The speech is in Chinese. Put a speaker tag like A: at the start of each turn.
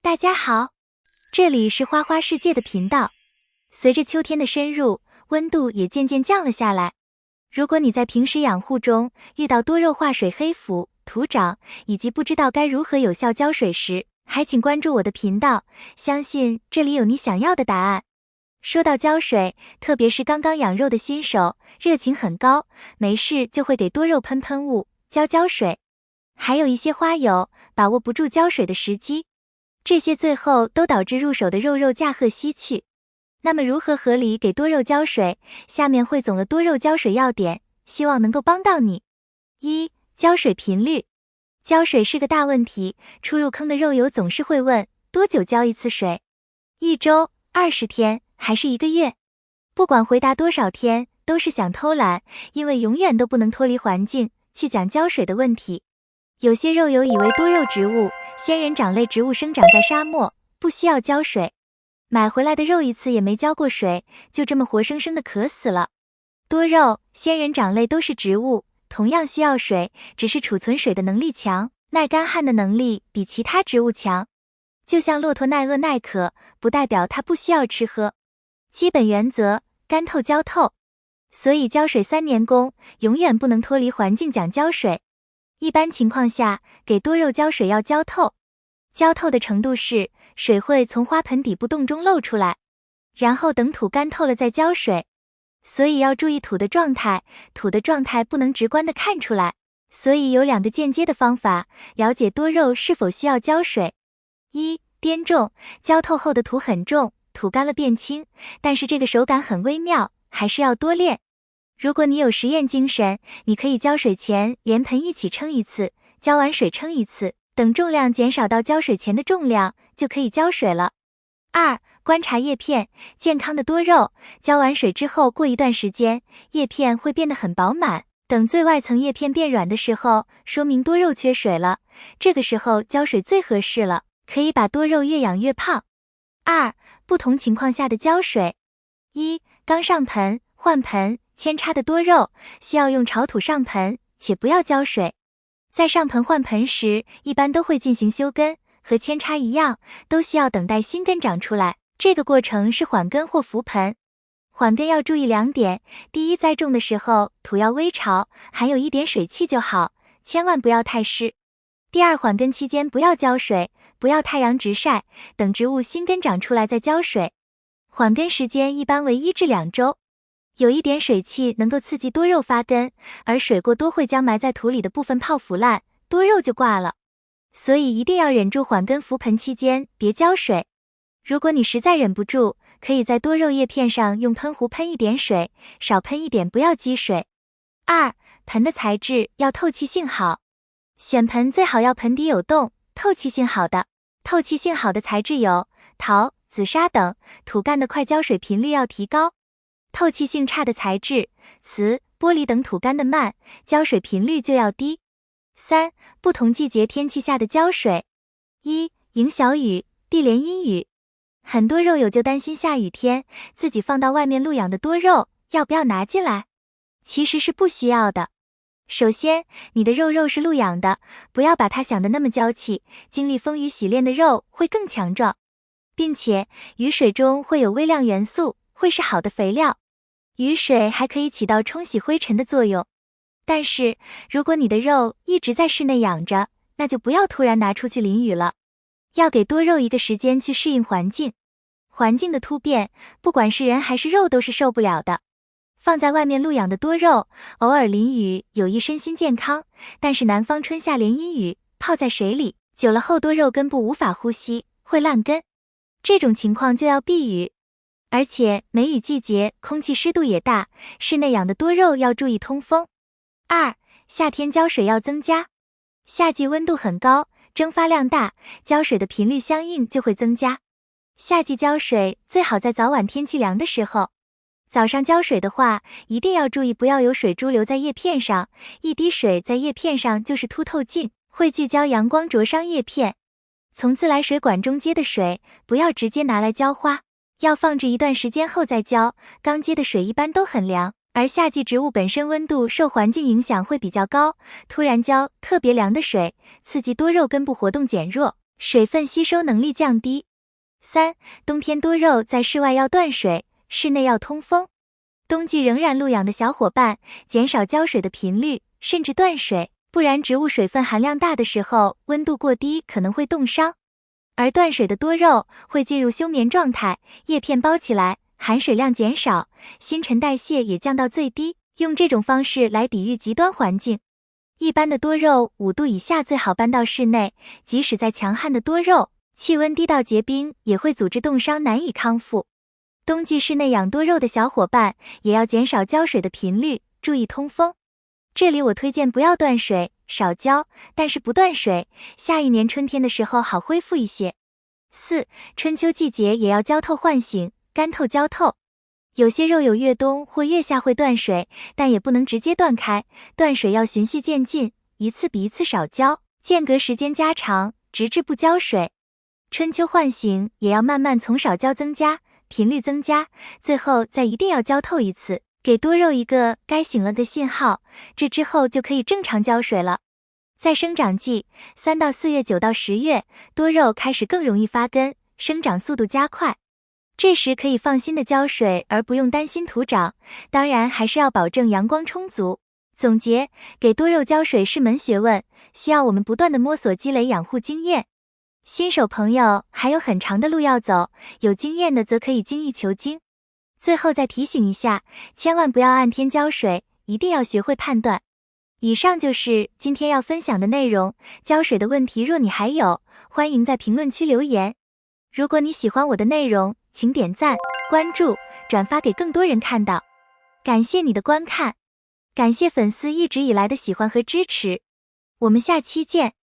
A: 大家好，这里是花花世界的频道。随着秋天的深入，温度也渐渐降了下来。如果你在平时养护中遇到多肉化水、黑腐、土长，以及不知道该如何有效浇水时，还请关注我的频道，相信这里有你想要的答案。说到浇水，特别是刚刚养肉的新手，热情很高，没事就会给多肉喷喷雾、浇水。还有一些花友把握不住浇水的时机，这些最后都导致入手的肉驾鹤西去。那么如何合理给多肉浇水？下面汇总了多肉浇水要点，希望能够帮到你。1. 浇水频率。浇水是个大问题，初入坑的肉友总是会问，多久浇一次水？1周、20天还是1个月？不管回答多少天，都是想偷懒，因为永远都不能脱离环境去讲浇水的问题。有些肉友以为多肉植物、仙人掌类植物生长在沙漠，不需要浇水，买回来的肉一次也没浇过水，就这么活生生的渴死了。多肉、仙人掌类都是植物，同样需要水，只是储存水的能力强，耐干旱的能力比其他植物强。就像骆驼耐饿耐渴，不代表它不需要吃喝。基本原则：干透浇透。所以浇水3年功，永远不能脱离环境讲浇水。一般情况下，给多肉浇水要浇透。浇透的程度是，水会从花盆底部洞中漏出来，然后等土干透了再浇水。所以要注意土的状态，土的状态不能直观的看出来。所以有2个间接的方法，了解多肉是否需要浇水。1. 颠重。浇透后的土很重，土干了变轻，但是这个手感很微妙，还是要多练。如果你有实验精神，你可以浇水前连盆一起称一次，浇完水称一次，等重量减少到浇水前的重量，就可以浇水了。2. 观察叶片。健康的多肉，浇完水之后过一段时间，叶片会变得很饱满，等最外层叶片变软的时候，说明多肉缺水了，这个时候浇水最合适了，可以把多肉越养越胖。2. 不同情况下的浇水。1. 刚上盆、换盆、扦插的多肉，需要用潮土上盆，且不要浇水。在上盆换盆时，一般都会进行休根，和扦插一样，都需要等待新根长出来，这个过程是缓根或浮盆。缓根要注意2点，第一，栽种的时候土要微潮，含有一点水汽就好，千万不要太湿。第二，缓根期间不要浇水，不要太阳直晒，等植物新根长出来再浇水。缓根时间一般为1至2周。有一点水汽能够刺激多肉发根，而水过多会将埋在土里的部分泡腐烂，多肉就挂了。所以一定要忍住缓根浮盆期间别浇水。如果你实在忍不住，可以在多肉叶片上用喷壶喷一点水，少喷一点不要积水。2. 盆的材质要透气性好。选盆最好要盆底有洞，透气性好的。透气性好的材质有陶、紫砂等，土干的快，浇水频率要提高。透气性差的材质，瓷、玻璃等，土干的慢，浇水频率就要低。3. 不同季节天气下的浇水。1. 迎小雨、地连阴雨。很多肉友就担心下雨天，自己放到外面露养的多肉，要不要拿进来？其实是不需要的。首先，你的肉是露养的，不要把它想得那么娇气，经历风雨洗练的肉会更强壮。并且，雨水中会有微量元素，会是好的肥料。雨水还可以起到冲洗灰尘的作用。但是，如果你的肉一直在室内养着，那就不要突然拿出去淋雨了。要给多肉一个时间去适应环境。环境的突变，不管是人还是肉都是受不了的。放在外面露养的多肉，偶尔淋雨有益身心健康，但是南方春夏连阴雨，泡在水里，久了后多肉根部无法呼吸，会烂根。这种情况就要避雨。而且梅雨季节空气湿度也大，室内养的多肉要注意通风。2. 夏天浇水要增加。夏季温度很高，蒸发量大，浇水的频率相应就会增加。夏季浇水最好在早晚天气凉的时候。早上浇水的话，一定要注意不要有水珠留在叶片上，一滴水在叶片上就是凸透镜，会聚焦阳光灼伤叶片。从自来水管中接的水，不要直接拿来浇花，要放置一段时间后再浇，刚接的水一般都很凉，而夏季植物本身温度受环境影响会比较高，突然浇特别凉的水，刺激多肉根部活动减弱，水分吸收能力降低。3. 冬天多肉在室外要断水，室内要通风。冬季仍然露养的小伙伴，减少浇水的频率，甚至断水，不然植物水分含量大的时候，温度过低可能会冻伤。而断水的多肉会进入休眠状态，叶片包起来，含水量减少，新陈代谢也降到最低，用这种方式来抵御极端环境。一般的多肉5度以下最好搬到室内，即使在强悍的多肉，气温低到结冰也会阻止冻伤难以康复。冬季室内养多肉的小伙伴也要减少浇水的频率，注意通风。这里我推荐不要断水，少浇，但是不断水，下一年春天的时候好恢复一些。4. 春秋季节也要浇透唤醒，干透浇透。有些肉有越冬或越夏会断水，但也不能直接断开，断水要循序渐进，一次比一次少浇，间隔时间加长，直至不浇水。春秋唤醒也要慢慢从少浇增加，频率增加，最后再一定要浇透一次，给多肉一个该醒了的信号，这之后就可以正常浇水了。在生长季3到4月9到10月，多肉开始更容易发根，生长速度加快。这时可以放心的浇水，而不用担心徒长，当然还是要保证阳光充足。总结，给多肉浇水是门学问，需要我们不断的摸索积累养护经验。新手朋友还有很长的路要走，有经验的则可以精益求精。最后再提醒一下，千万不要按天浇水，一定要学会判断。以上就是今天要分享的内容，浇水的问题若你还有，欢迎在评论区留言。如果你喜欢我的内容，请点赞、关注、转发给更多人看到。感谢你的观看，感谢粉丝一直以来的喜欢和支持，我们下期见。